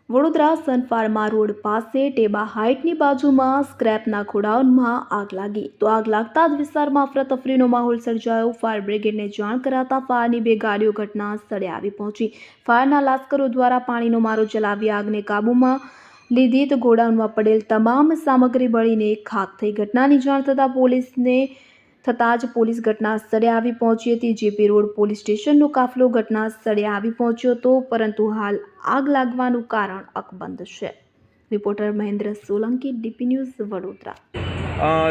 Vadodara Sun Pharma road પાસે ટેબા હાઇટની બાજુમાં સ્ક્રેપના ગોડાઉનમાં આગ લાગી તો આગ લાગતા જ વિસ્તારમાં અફરાતફરીનો માહોલ સર્જાયો। ફાયર બ્રિગેડને જાણ કરાતા ફાયરની 2 ગાડીઓ ઘટના સ્થળે આવી પહોંચી ફાયરના લાશ્કરો દ્વારા પાણીનો મારો ચલાવી આગને કાબૂમાં લીધી તો ગોડાઉનમાં પડેલ તમામ સામગ્રી બળીને ખાખ થઈ। ઘટનાની જાણ થતાં જ પોલીસ ઘટના સ્થળે આવી પહોંચી હતી। જેપી રોડ પોલીસ સ્ટેશનનો કાફલો ઘટના સ્થળે આવી પહોંચ્યો હતો, પરંતુ હાલ આગ લાગવાનું કારણ અકબંધ છે। Reporter Mahendra Solanki, DP news, Vadodara.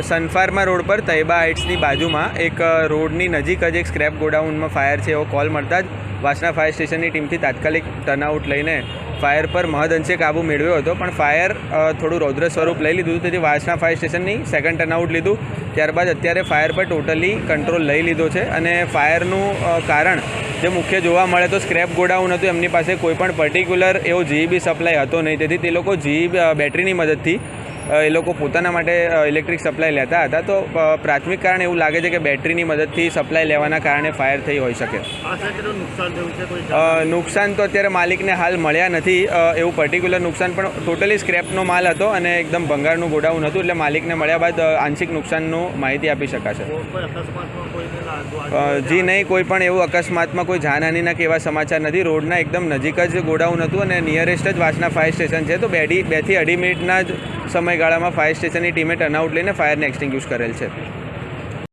Sun Pharma road પર તૈયબા હાઇટ્સની બાજુમાં એક રોડની નજીક જ એક સ્ક્રેપ ગોડાઉનમાં ફાયર છે એવો કોલ મળતા જ વાસણા ફાયર સ્ટેશનની ટીમથી તાત્કાલિક ટર્નઆઉટ લઈને ફાયર પર મહદઅંશે કાબૂ મેળવ્યો હતો, પણ ફાયર થોડું રૌદ્ર સ્વરૂપ લઈ લીધું, તેથી વાસણા ફાયર સ્ટેશનની સેકન્ડ ટર્નઆઉટ લીધું। ત્યારબાદ અત્યારે ફાયર પર ટોટલી કંટ્રોલ લઈ લીધો છે અને ફાયરનું કારણ જે મુખ્ય જોવા મળે તો સ્ક્રેપ ગોડાઉન હતું, એમની પાસે કોઈ પણ પર્ટિક્યુલર એવો જીઈબી સપ્લાય હતો નહીં, તેથી તે લોકો બેટરીની મદદથી એ લોકો પોતાના માટે ઇલેક્ટ્રિક સપ્લાય લેતા હતા। તો પ્રાથમિક કારણ એવું લાગે છે કે બેટરીની મદદથી સપ્લાય લેવાના કારણે ફાયર થઈ હોઈ શકે। નુકસાન તો અત્યારે માલિકને હાલ મળ્યા નથી એવું પર્ટિક્યુલર નુકસાન, પણ ટોટલી સ્ક્રેપનો માલ હતો અને એકદમ ભંગારનું ગોડાઉન હતું, એટલે માલિકને મળ્યા બાદ આંશિક નુકસાનનું માહિતી આપી શકાશે। જી નહીં, કોઈ પણ એવું અકસ્માતમાં કોઈ જાનહાનિના કે એવા સમાચાર નથી। રોડના એકદમ નજીક જ ગોડાઉન હતું અને નિયરેસ્ટ જ વાસણા ફાયર સ્ટેશન છે, તો 2 થી 2.5 મિનિટના જ સમયગાળામાં ફાયર સ્ટેશનની ટીમે ટર્નઆઉટ લઈને ફાયરને એક્સટિંગ્વિશ કરેલ છે।